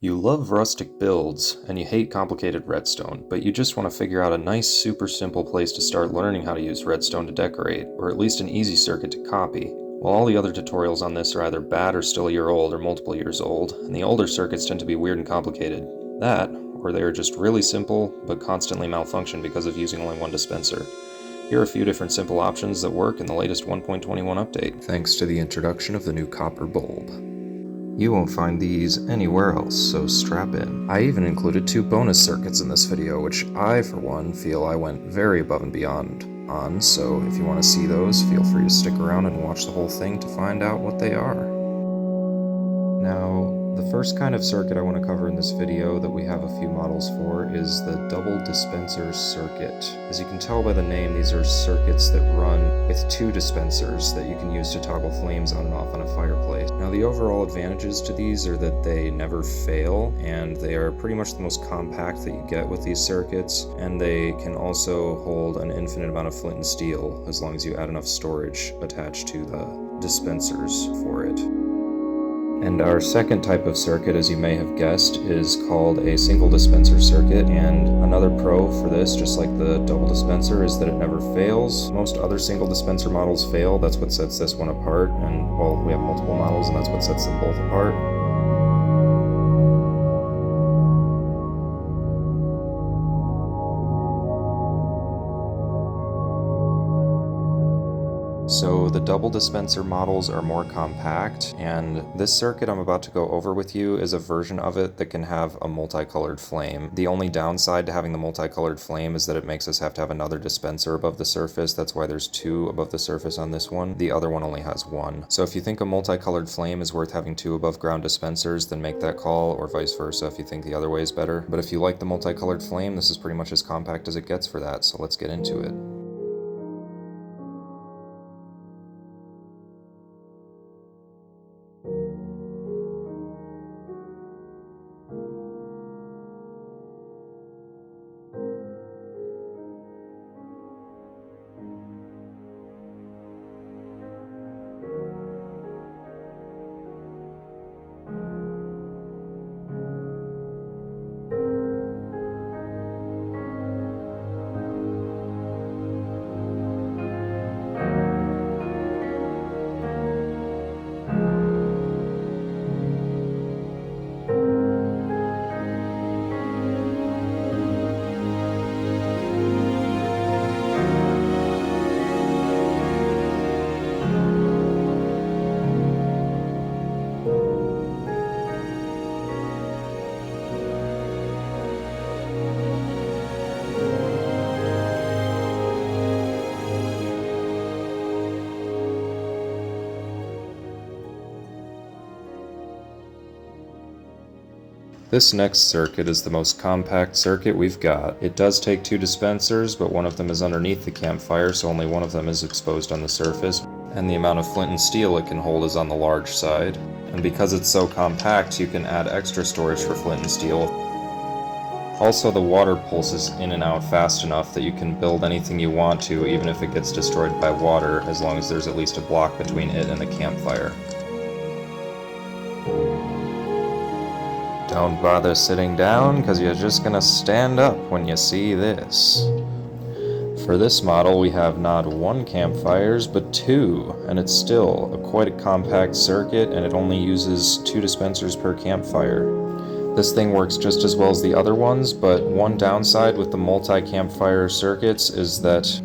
You love rustic builds, and you hate complicated redstone, but you just want to figure out a nice, super simple place to start learning how to use redstone to decorate, or at least an easy circuit to copy. While all the other tutorials on this are either bad or still a year old or multiple years old, and the older circuits tend to be weird and complicated. That, or they are just really simple, but constantly malfunction because of using only one dispenser. Here are a few different simple options that work in the latest 1.21 update, thanks to the introduction of the new copper bulb. You won't find these anywhere else, so strap in. I even included 2 bonus circuits in this video, which I, for one, feel I went very above and beyond on, so if you want to see those, feel free to stick around and watch the whole thing to find out what they are. Now, the first kind of circuit I want to cover in this video that we have a few models for is the double dispenser circuit. As you can tell by the name, these are circuits that run with 2 dispensers that you can use to toggle flames on and off on a fireplace. Now, the overall advantages to these are that they never fail, and they are pretty much the most compact that you get with these circuits, and they can also hold an infinite amount of flint and steel as long as you add enough storage attached to the dispensers for it. And our second type of circuit, as you may have guessed, is called a single dispenser circuit, and another pro for this, just like the double dispenser, is that it never fails. Most other single dispenser models fail. That's what sets this one apart, and well, we have multiple models and that's what sets them both apart. So the double dispenser models are more compact, and this circuit I'm about to go over with you is a version of it that can have a multicolored flame. The only downside to having the multicolored flame is that it makes us have to have another dispenser above the surface. That's why there's 2 above the surface on this one. The other one only has 1. So if you think a multicolored flame is worth having 2 above ground dispensers, then make that call, or vice versa if you think the other way is better. But if you like the multicolored flame, this is pretty much as compact as it gets for that, so let's get into it. This next circuit is the most compact circuit we've got. It does take 2 dispensers, but one of them is underneath the campfire, so only one of them is exposed on the surface, and the amount of flint and steel it can hold is on the large side. And because it's so compact, you can add extra storage for flint and steel. Also, the water pulses in and out fast enough that you can build anything you want to, even if it gets destroyed by water, as long as there's at least a block between it and the campfire. Don't bother sitting down, because you're just gonna stand up when you see this. For this model, we have not 1 campfires, but 2, and it's still quite a compact circuit, and it only uses 2 dispensers per campfire. This thing works just as well as the other ones, but one downside with the multi-campfire circuits is that,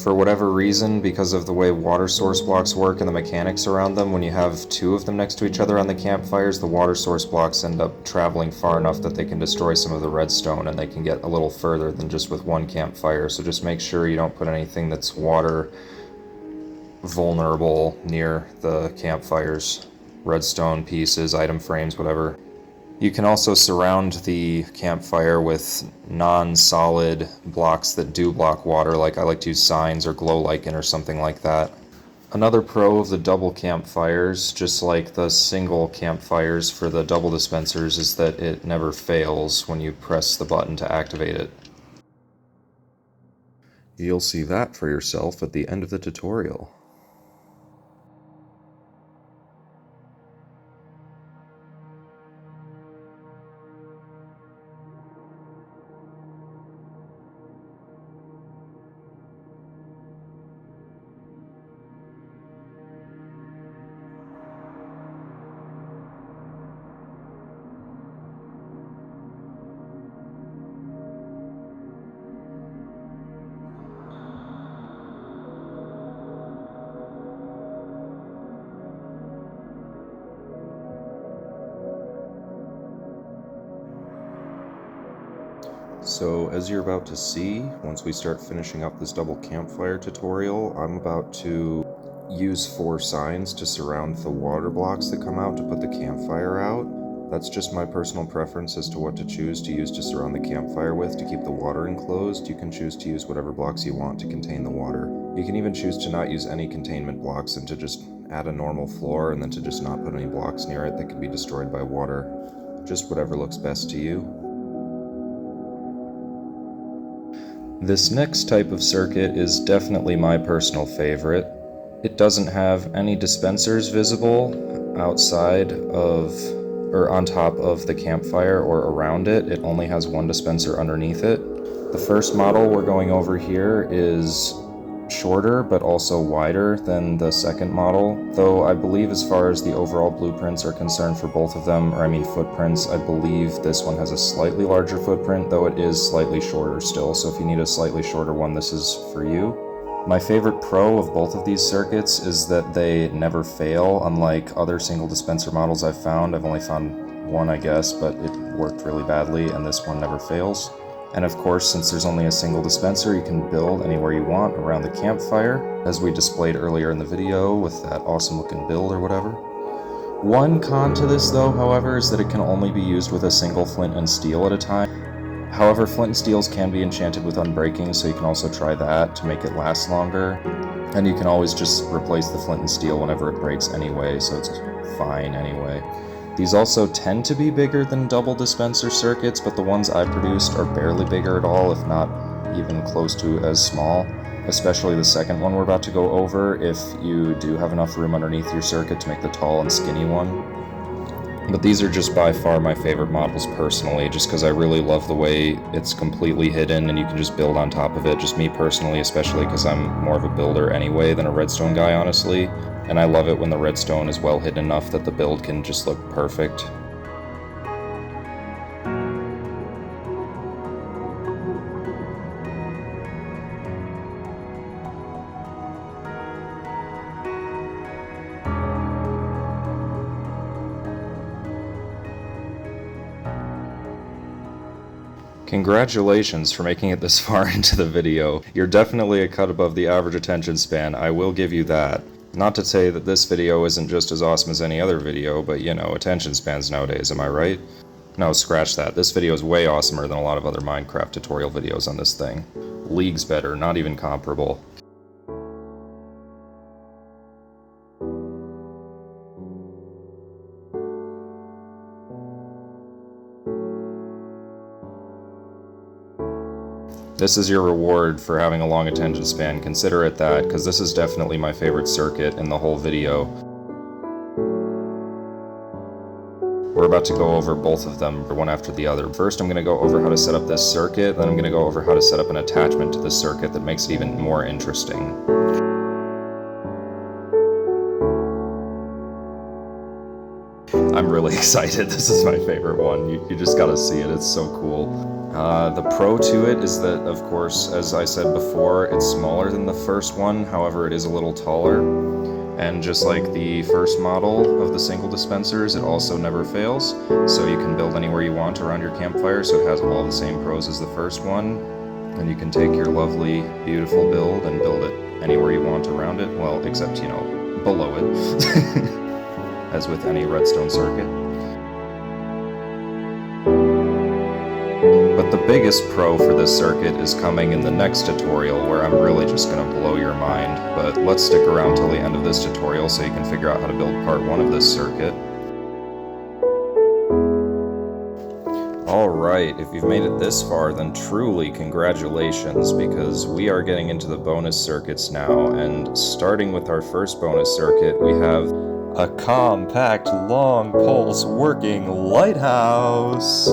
for whatever reason, because of the way water source blocks work and the mechanics around them, when you have 2 of them next to each other on the campfires, the water source blocks end up traveling far enough that they can destroy some of the redstone, and they can get a little further than just with 1 campfire. So just make sure you don't put anything that's water vulnerable near the campfires. Redstone pieces, item frames, whatever. You can also surround the campfire with non-solid blocks that do block water, like I like to use signs or glow lichen or something like that. Another pro of the double campfires, just like the single campfires for the double dispensers, is that it never fails when you press the button to activate it. You'll see that for yourself at the end of the tutorial. So as you're about to see, once we start finishing up this double campfire tutorial, I'm about to use 4 signs to surround the water blocks that come out to put the campfire out. That's just my personal preference as to what to choose to use to surround the campfire with to keep the water enclosed. You can choose to use whatever blocks you want to contain the water. You can even choose to not use any containment blocks and to just add a normal floor and then to just not put any blocks near it that can be destroyed by water. Just whatever looks best to you. This next type of circuit is definitely my personal favorite. It doesn't have any dispensers visible outside of or on top of the campfire or around it. It only has one dispenser underneath it. The first model we're going over here is shorter but also wider than the second model, though I believe as far as the overall blueprints are concerned for both of them, or I mean footprints, I believe this one has a slightly larger footprint, though it is slightly shorter still, so if you need a slightly shorter one, this is for you. My favorite pro of both of these circuits is that they never fail, unlike other single dispenser models I've found. I've only found one, I guess, but it worked really badly, and this one never fails. And of course, since there's only a single dispenser, you can build anywhere you want around the campfire, as we displayed earlier in the video with that awesome looking build or whatever. One con to this though, however, is that it can only be used with a single flint and steel at a time. However, flint and steels can be enchanted with unbreaking, so you can also try that to make it last longer. And you can always just replace the flint and steel whenever it breaks anyway, so it's fine anyway. These also tend to be bigger than double dispenser circuits, but the ones I produced are barely bigger at all, if not even close to as small. Especially the second one we're about to go over, if you do have enough room underneath your circuit to make the tall and skinny one. But these are just by far my favorite models personally, just because I really love the way it's completely hidden and you can just build on top of it. Just me personally, especially because I'm more of a builder anyway than a redstone guy, honestly. And I love it when the redstone is well hidden enough that the build can just look perfect. Congratulations for making it this far into the video. You're definitely a cut above the average attention span, I will give you that. Not to say that this video isn't just as awesome as any other video, but you know, attention spans nowadays, am I right? No, scratch that. This video is way awesomer than a lot of other Minecraft tutorial videos on this thing. Leagues better, not even comparable. This is your reward for having a long attention span. Consider it that, because this is definitely my favorite circuit in the whole video. We're about to go over both of them, one after the other. First, I'm going to go over how to set up this circuit, then I'm going to go over how to set up an attachment to this circuit that makes it even more interesting. I'm really excited. This is my favorite one. You just gotta see it. It's so cool. The pro to it is that, of course, as I said before, it's smaller than the first one. However, it is a little taller. And just like the first model of the single dispensers, it also never fails. So you can build anywhere you want around your campfire, so it has all the same pros as the first one. And you can take your lovely, beautiful build and build it anywhere you want around it. Well, except, you know, below it. As with any redstone circuit. But the biggest pro for this circuit is coming in the next tutorial, where I'm really just going to blow your mind. But let's stick around till the end of this tutorial so you can figure out how to build part 1 of this circuit. Alright, if you've made it this far, then truly congratulations, because we are getting into the bonus circuits now, and starting with our first bonus circuit, we have a compact, long pulse working lighthouse!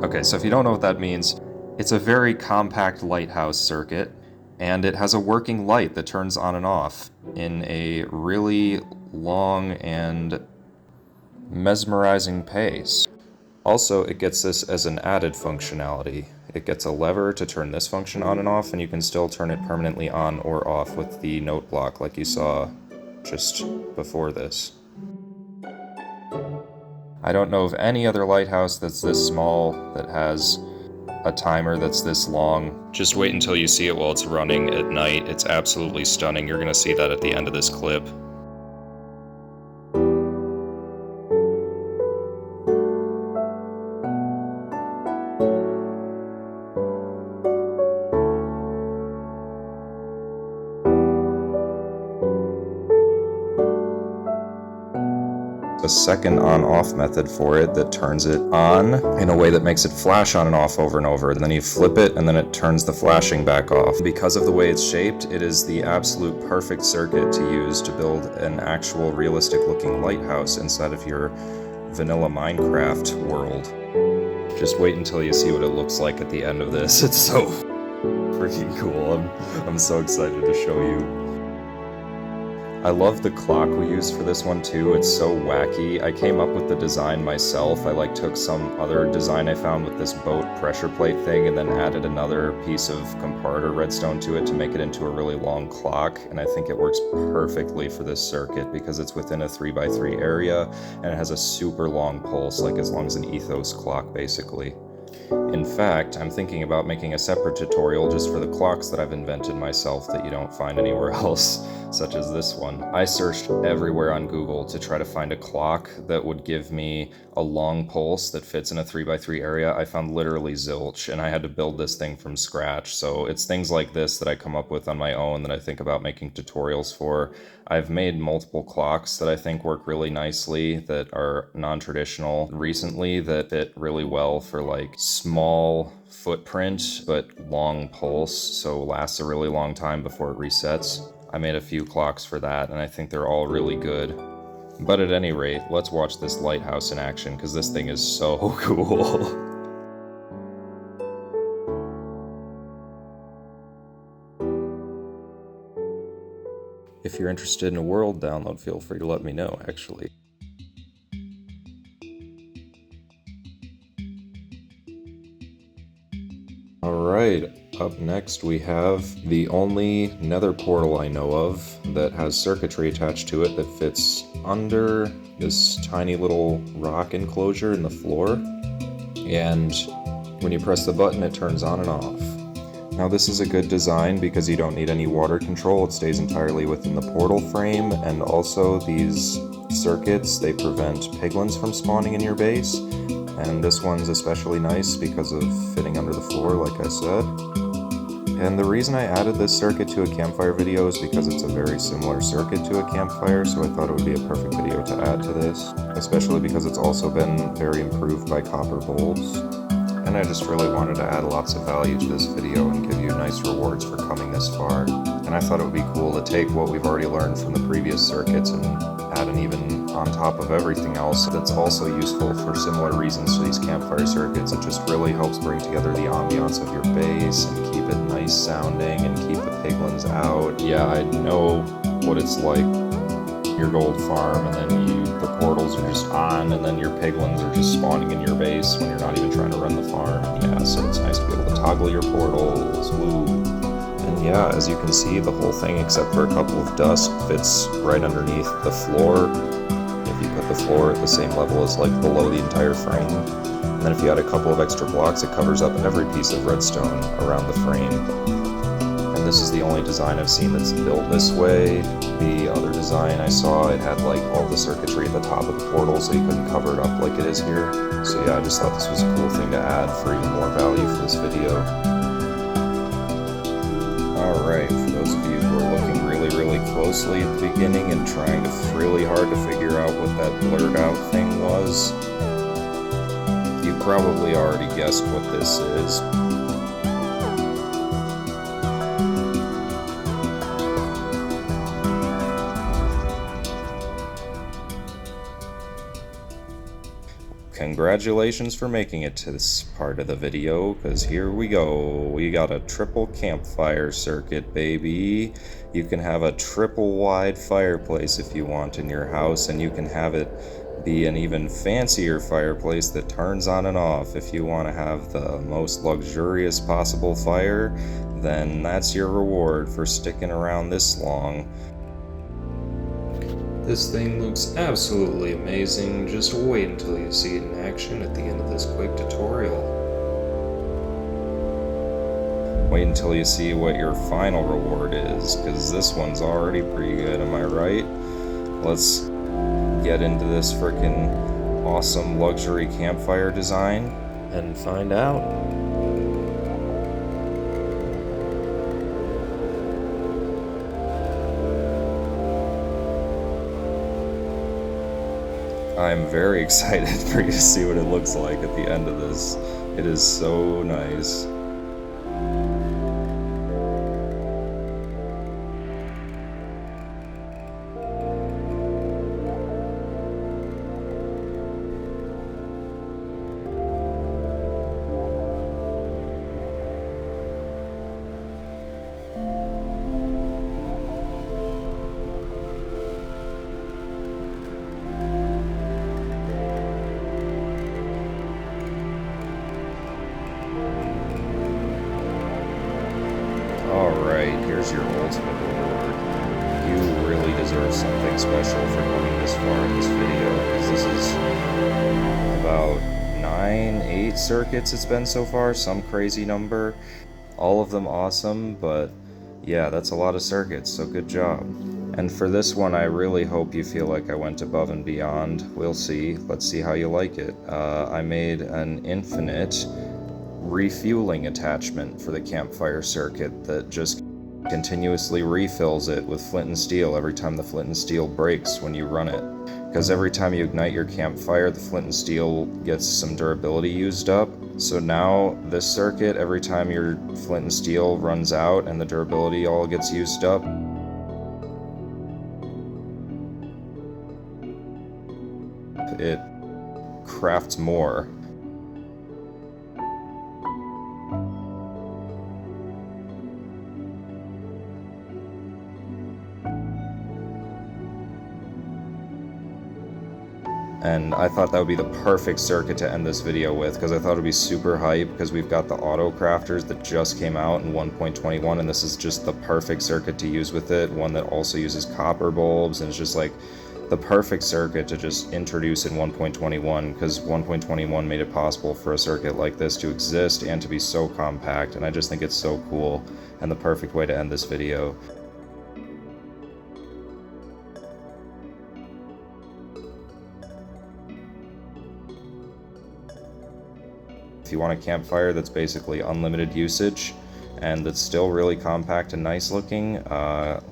Okay, so if you don't know what that means, it's a very compact lighthouse circuit, and it has a working light that turns on and off in a really long and mesmerizing pace. Also, it gets this as an added functionality. It gets a lever to turn this function on and off, and you can still turn it permanently on or off with the note block like you saw just before this. I don't know of any other lighthouse that's this small that has a timer that's this long. Just wait until you see it while it's running at night. It's absolutely stunning. You're gonna see that at the end of this clip. A second on-off method for it that turns it on in a way that makes it flash on and off over and over. And then you flip it and then it turns the flashing back off. Because of the way it's shaped, it is the absolute perfect circuit to use to build an actual realistic looking lighthouse inside of your vanilla Minecraft world. Just wait until you see what it looks like at the end of this. It's so freaking cool. I'm so excited to show you. I love the clock we used for this one too. It's so wacky. I came up with the design myself. I took some other design I found with this boat pressure plate thing and then added another piece of comparator redstone to it to make it into a really long clock. And I think it works perfectly for this circuit because it's within a 3x3 area and it has a super long pulse, like as long as an ethos clock basically. In fact, I'm thinking about making a separate tutorial just for the clocks that I've invented myself that you don't find anywhere else, such as this one. I searched everywhere on Google to try to find a clock that would give me a long pulse that fits in a 3x3 area. I found literally zilch, and I had to build this thing from scratch. So it's things like this that I come up with on my own that I think about making tutorials for. I've made multiple clocks that I think work really nicely that are non-traditional recently that fit really well for small footprint but long pulse, so lasts a really long time before it resets. I made a few clocks for that and I think they're all really good. But at any rate, let's watch this lighthouse in action because this thing is so cool. If you're interested in a world download, feel free to let me know, actually. Alright, up next we have the only nether portal I know of that has circuitry attached to it that fits under this tiny little rock enclosure in the floor. And when you press the button, it turns on and off. Now this is a good design because you don't need any water control. It stays entirely within the portal frame, and also these circuits, they prevent piglins from spawning in your base. And this one's especially nice because of fitting under the floor, like I said. And the reason I added this circuit to a campfire video is because it's a very similar circuit to a campfire, so I thought it would be a perfect video to add to this, especially because it's also been very improved by copper bulbs. And I just really wanted to add lots of value to this video and give you nice rewards for coming this far. And I thought it would be cool to take what we've already learned from the previous circuits and add an even on top of everything else that's also useful for similar reasons to these campfire circuits. It just really helps bring together the ambiance of your base and keep it nice sounding and keep the piglins out. Yeah, I know what it's like. Your gold farm and then the portals are just on and then your piglins are just spawning in your base when you're not even trying to run the farm. Yeah, so it's nice to be able to toggle your portals. Woo. And yeah, as you can see, the whole thing except for a couple of dust fits right underneath the floor. If you put the floor at the same level as below the entire frame. And then if you add a couple of extra blocks, it covers up every piece of redstone around the frame. And this is the only design I've seen that's built this way. The other design I saw, it had all the circuitry at the top of the portal so you couldn't cover it up like it is here. So yeah, I just thought this was a cool thing to add for even more value for this video. Alright, for those of you who are looking really closely at the beginning and trying really hard to figure out what that blurred out thing was, you probably already guessed what this is. Congratulations for making it to this part of the video, because here we go. We got a triple campfire circuit, baby. You can have a triple wide fireplace if you want in your house, and you can have it be an even fancier fireplace that turns on and off. If you want to have the most luxurious possible fire, then that's your reward for sticking around this long. This thing looks absolutely amazing. Just wait until you see it in action at the end of this quick tutorial. Wait until you see what your final reward is, because this one's already pretty good, am I right? Let's get into this freaking awesome luxury campfire design and find out. I'm very excited for you to see what it looks like at the end of this. It is so nice. Alright, here's your ultimate reward. You really deserve something special for coming this far in this video, because this is about 8 circuits it's been so far, some crazy number. All of them awesome, but yeah, that's a lot of circuits, so good job. And for this one, I really hope you feel like I went above and beyond. We'll see. Let's see how you like it. I made an infinite refueling attachment for the campfire circuit that just continuously refills it with flint and steel every time the flint and steel breaks when you run it. Because every time you ignite your campfire, the flint and steel gets some durability used up. So now this circuit, every time your flint and steel runs out and the durability all gets used up, it crafts more. And I thought that would be the perfect circuit to end this video with, because I thought it would be super hype, because we've got the auto crafters that just came out in 1.21, and this is just the perfect circuit to use with it, one that also uses copper bulbs, and it's just like the perfect circuit to just introduce in 1.21, because 1.21 made it possible for a circuit like this to exist and to be so compact, and I just think it's so cool, and the perfect way to end this video. If you want a campfire that's basically unlimited usage and that's still really compact and nice looking,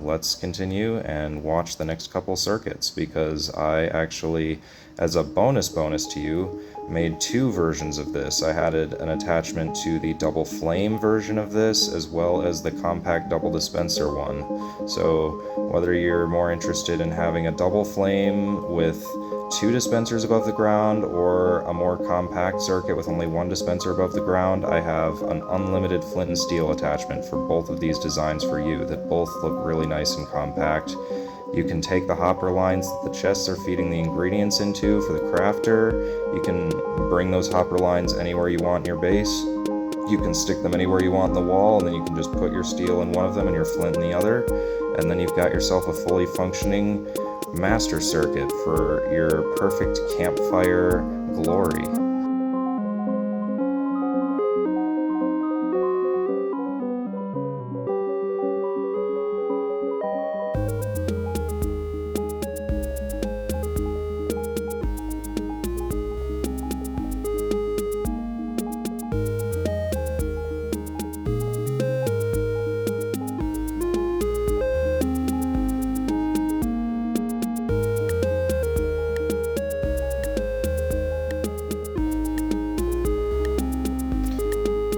let's continue and watch the next couple circuits, because I actually, as a bonus to you, made 2 versions of this. I added an attachment to the double flame version of this, as well as the compact double dispenser one. So whether you're more interested in having a double flame with 2 dispensers above the ground, or a more compact circuit with only 1 dispenser above the ground, I have an unlimited flint and steel attachment for both of these designs for you that both look really nice and compact. You can take the hopper lines that the chests are feeding the ingredients into for the crafter. You can bring those hopper lines anywhere you want in your base. You can stick them anywhere you want in the wall, and then you can just put your steel in one of them and your flint in the other. And then you've got yourself a fully functioning master circuit for your perfect campfire glory.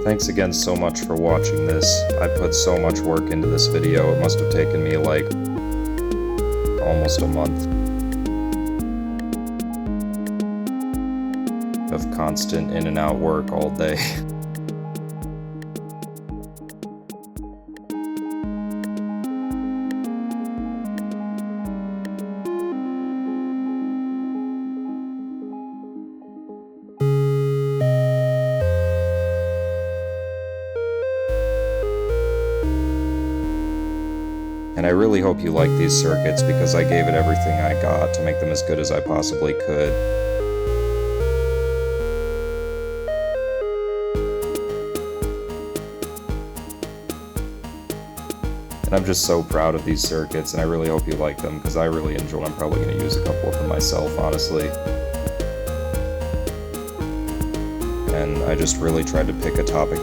Thanks again so much for watching this. I put so much work into this video. It must have taken me like almost a month of constant in and out work all day. And I really hope you like these circuits, because I gave it everything I got to make them as good as I possibly could. And I'm just so proud of these circuits, and I really hope you like them, because I really enjoy them. I'm probably going to use a couple of them myself, honestly. And I just really tried to pick a topic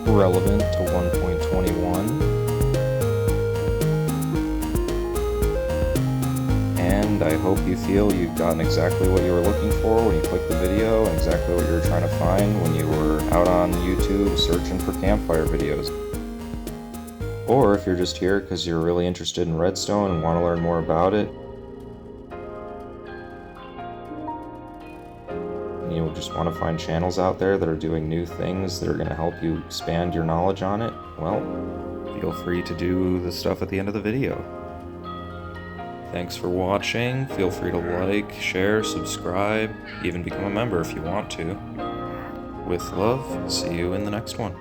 relevant to 1.21. And I hope you feel you've gotten exactly what you were looking for when you clicked the video, and exactly what you were trying to find when you were out on YouTube searching for campfire videos. Or if you're just here because you're really interested in redstone and want to learn more about it, you just want to find channels out there that are doing new things that are going to help you expand your knowledge on it, well, feel free to do the stuff at the end of the video. Thanks for watching. Feel free to like, share, subscribe, even become a member if you want to. With love, see you in the next one.